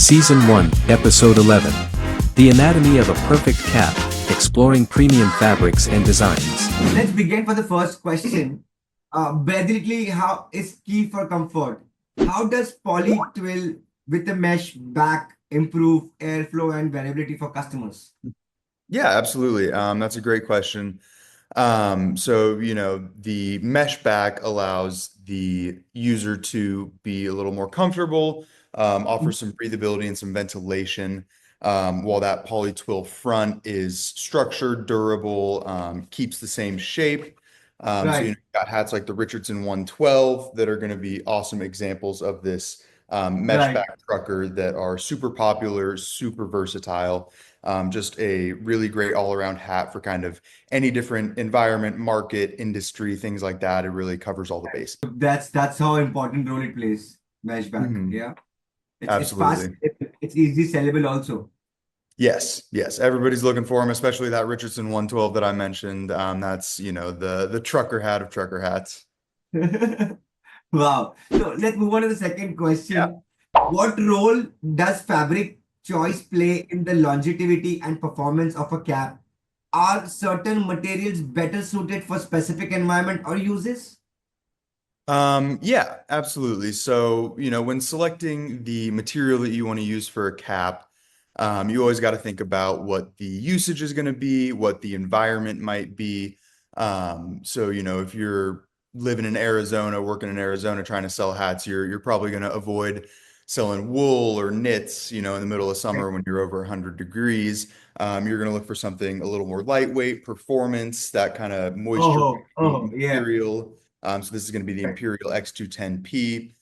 Season 1, Episode 11. The Anatomy of a Perfect Cap, Exploring Premium Fabrics and Designs. Let's begin for the first question. Breathability, how is key for comfort? How does poly twill with a mesh back improve airflow and variability for customers? Yeah, absolutely. That's a great question. The mesh back allows the user to be a little more comfortable, offer some breathability and some ventilation, while that poly twill front is structured, durable, keeps the same shape. Right. You've got hats like the Richardson 112 that are going to be awesome examples of this mesh Right. back trucker that are super popular, super versatile. Just a really great all-around hat for kind of any different environment, market, industry, things like that. It really covers all the bases. That's how important role it plays. Mesh back. Mhm. Yeah. It's fast. Absolutely. It's easily sellable also. Yes, yes. Everybody's looking for them, especially that Richardson 112 that I mentioned. That's, the trucker hat of trucker hats. Wow. So let's move on to the second Yeah. question. What role does fabric choice play in the longevity and performance of a cap? Are certain materials better suited for specific environment or uses? Yeah, absolutely. So, when selecting the material that you want to use for a cap, you always got to think about what the usage is going to be, what the environment might be. If you're living in Arizona, working in Arizona, trying to sell hats, you're probably going to avoid selling wool or knits, in the middle of summer when you're over 100 degrees. You're going to look for something a little more lightweight, performance, that kind of moisture Yeah. material. So this is going to be the Imperial X210P.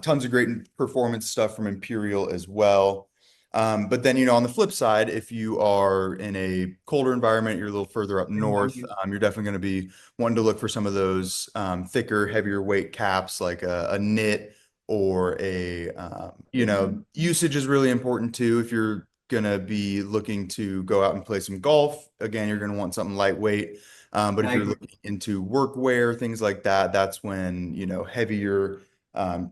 Tons of great performance stuff from Imperial as well. But then, on the flip side, if you are in a colder environment, you're a little further up north, you're definitely going to be wanting to look for some of those thicker, heavier weight caps like a knit or usage is really important too. If you're going to be looking to go out and play some golf, again, you're going to want something lightweight. But if you're looking into workwear, things like that, that's when, heavier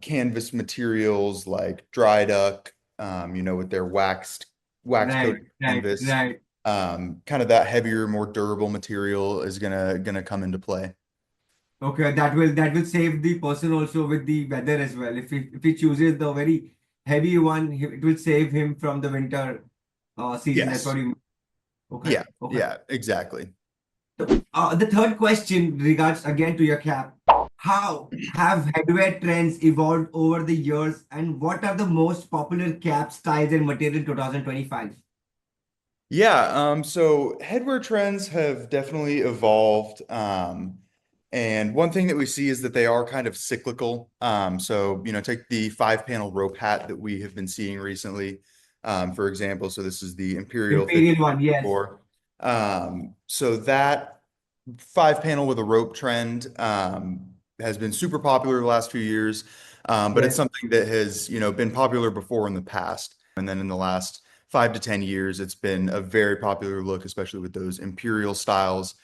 canvas materials like dry duck, with their wax coated canvas, kind of that heavier, more durable material is gonna come into play. Okay, that will save the person also with the weather as well. If he chooses the very heavy one, it will save him from the winter season. That's Yes. what you. Okay. Okay. Yeah, exactly. The third question regards again to your cap. How have headwear trends evolved over the years, and what are the most popular cap styles and material in 2025? Yeah, so headwear trends have definitely evolved. And one thing that we see is that they are kind of cyclical. Take the 5-panel rope hat that we have been seeing recently, for example. So this is the Imperial Imperial one, yes. 54. So that 5-panel with a rope trend has been super popular the last few years, but it's something that has, been popular before in the past. And then in the last 5 to 10 years, it's been a very popular look, especially with those Imperial styles.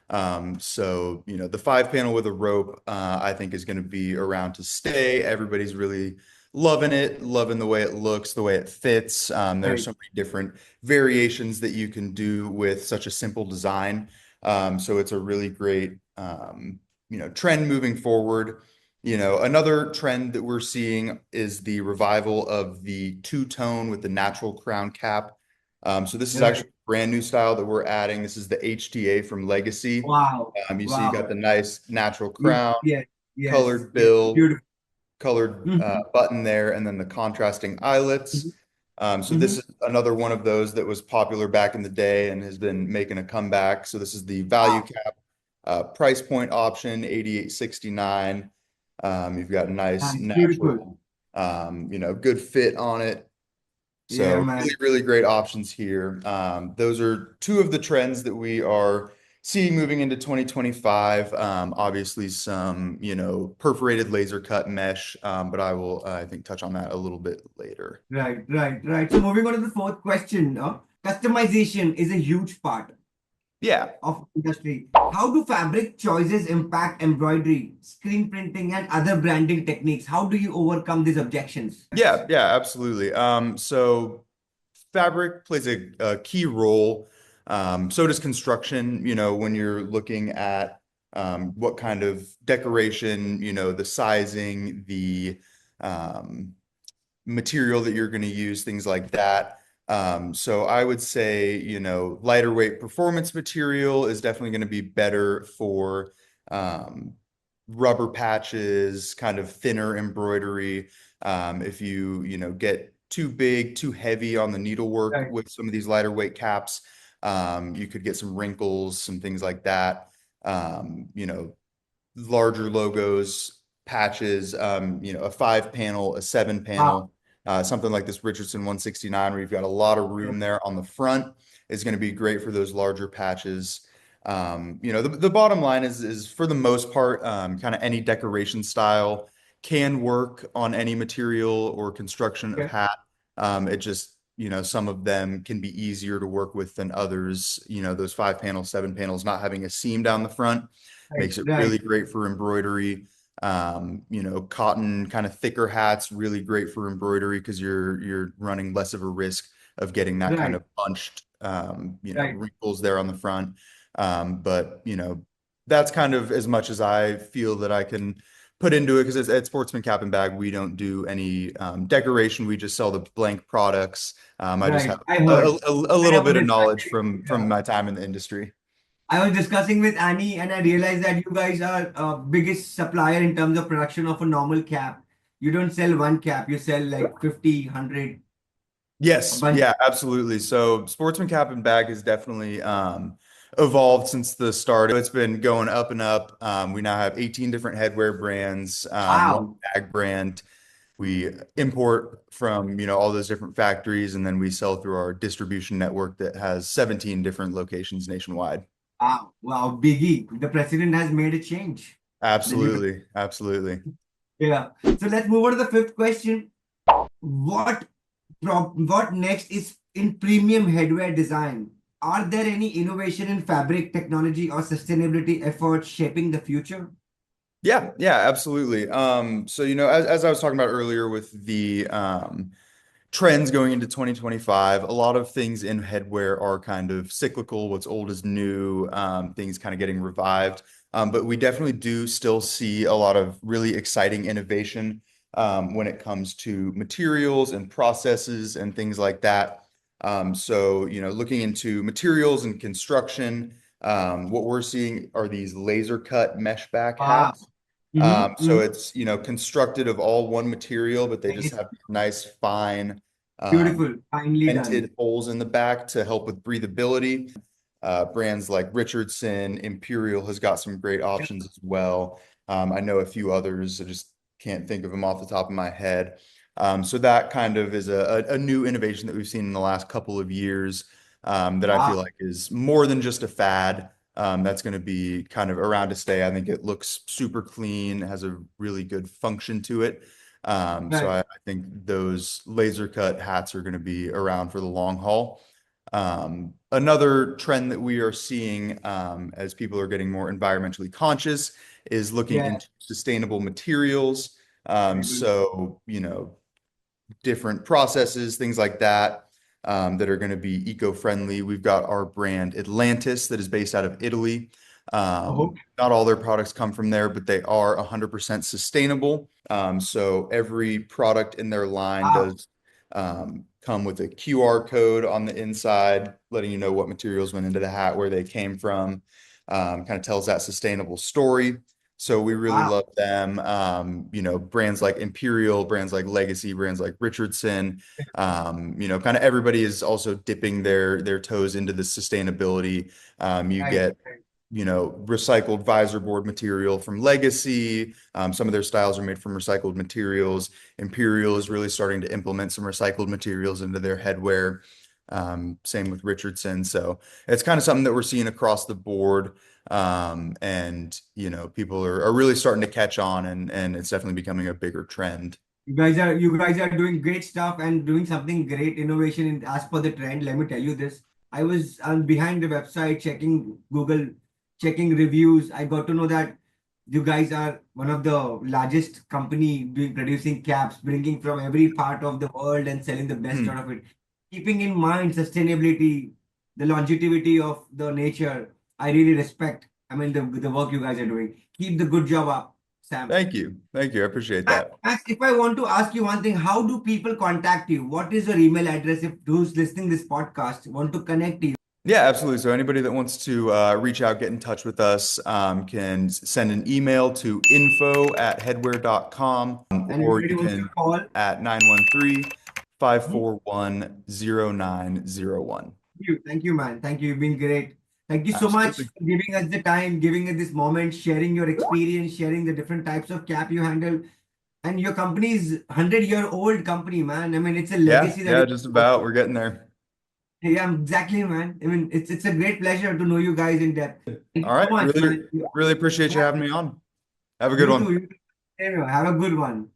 The 5-panel with a rope, I think is going to be around to stay. Everybody's really loving it, loving the way it looks, the way it fits. There are so many different variations that you can do with such a simple design. So it's a really great, trend moving forward. Another trend that we're seeing is the revival of the two-tone with the natural crown cap. So this is actually a brand new style that we're adding. This is the HTA from Legacy. Wow. You see you got the nice natural crown, Yes. colored bill, Beautiful. colored button there, and then the contrasting eyelets. This is another one of those that was popular back in the day and has been making a comeback. So this is the value cap price point option, $88.69. You've got a nice natural, good fit on it. So really, really great options here. Those are two of the trends that we are seeing moving into 2025. Obviously some, perforated laser cut mesh, but I will, I think, touch on that a little bit later. Right. So moving on to the fourth question. Customization is a huge part. Yeah. of industry. How do fabric choices impact embroidery, screen printing, and other branding techniques? How do you overcome these objections? Yeah, yeah, absolutely. So fabric plays a key role. So does construction, when you're looking at what kind of decoration, the sizing, the um, material that you're going to use, things like that. So I would say, lighter weight performance material is definitely going to be better for um, rubber patches, kind of thinner embroidery. If you get too big, too heavy on the needlework Right, with some of these lighter weight caps, you could get some wrinkles, some things like that. Larger logos, patches, a 5 panel, a 7 panel, wow. something like this Richardson 169, where you've got a lot of room there on the front is going to be great for those larger patches. The bottom line is for the most part, kind of any decoration style can work on any material or construction of Yeah, hat. It just, some of them can be easier to work with than others. Those 5 panels, 7 panels, not having a seam down the front right, makes it right, really great for embroidery. Cotton kind of thicker hats, really great for embroidery because you're running less of a risk of getting that kind right, of bunched, right. wrinkles there on the front. But that's kind of as much as I feel that I can put into it because at Sportsman Cap and Bag, we don't do any decoration. We just sell the blank products. I just Right. have I a, heard. a I little have a bit of knowledge discussion. from Yeah. my time in the industry. I was discussing with Annie and I realized that you guys are biggest supplier in terms of production of a normal cap. You don't sell one cap, you sell like 50, 100, a Yes, bunch. yeah, absolutely. So Sportsman Cap and Bag has definitely evolved since the start. It's been going up and up. We now have 18 different headwear brands, one Wow. bag brand. We import from, all those different factories, and then we sell through our distribution network that has 17 different locations nationwide. Wow. Wow. Biggie. The president has made a change. Then you Absolutely, absolutely. yeah. So let's move on to the fifth question. What what next is in premium headwear design? Are there any innovation in fabric technology or sustainability efforts shaping the future? Yeah, yeah, absolutely. So as I was talking about earlier with the trends going into 2025, a lot of things in headwear are kind of cyclical. What's old is new, things kind of getting revived. But we definitely do still see a lot of really exciting innovation when it comes to materials and processes and things like that. So, looking into materials and construction, what we're seeing are these laser cut mesh back Wow. hats. So Mm-hmm. it's, constructed of all one material, but they just Nice. have nice, fine, um, Beautiful. Finely done. vented holes in the back to help with breathability. Brands like Richardson, Imperial has got some great Yeah. options as well. I know a few others. I just can't think of them off the top of my head. So that kind of is a new innovation that we've seen in the last couple of years that I feel Wow. like is more than just a fad. That's going to be kind of around to stay. I think it looks super clean, has a really good function to it. So Right. I think those laser cut hats are going to be around for the long haul. Another trend that we are seeing as people are getting more environmentally conscious is looking Yeah. into sustainable materials. I agree. So, different processes, things like that, that are going to be eco-friendly. We've got our brand Atlantis that is based out of Italy. Oh, Not all their products come from there, but they are 100% sustainable. So every product in their line wow. does come with a QR code on the inside, letting you know what materials went into the hat, where they came from. Kind of tells that sustainable story. So we really Wow. love them. Brands like Imperial, brands like Legacy, brands like Richardson. Kind of everybody is also dipping their toes into the sustainability. You Right. get Right. recycled visor board material from Legacy. Some of their styles are made from recycled materials. Imperial is really starting to implement some recycled materials into their headwear. Same with Richardson. So it's kind of something that we're seeing across the board. And people are really starting to catch on and it's definitely becoming a bigger trend. You guys are doing great stuff and doing something great innovation in as per the trend. Let me tell you this. I was behind the website checking Google, checking reviews. I got to know that you guys are one of the largest company doing producing caps, bringing from every part of the world and selling the best out of it. Keeping in mind sustainability, the longevity of the nature, I really respect. I mean the work you guys are doing. Keep the good job up, Sam. Thank you. Thank you. I appreciate that. Max, if I want to ask you one thing, how do people contact you? What is your email address if those listening this podcast want to connect to you? Yeah, absolutely. So anybody that wants to reach out, get in touch with us, can send an email to info@headwear.com, And or anybody you wants to can call? at 913-541-0901. Thank you, man. Thank you. You've been great. Thank you so much Absolutely. for giving us the time, giving us this moment, sharing your experience, sharing the different types of cap you handle. And your company is 100-year-old company, man. I mean, it's a legacy Yeah, that just about. We're getting there. yeah, exactly, man. I mean, it's a great pleasure to know you guys in depth. Thank you All so right. much, Really, man. really appreciate you having me on. Have a good You one. too. You too. Have a good one.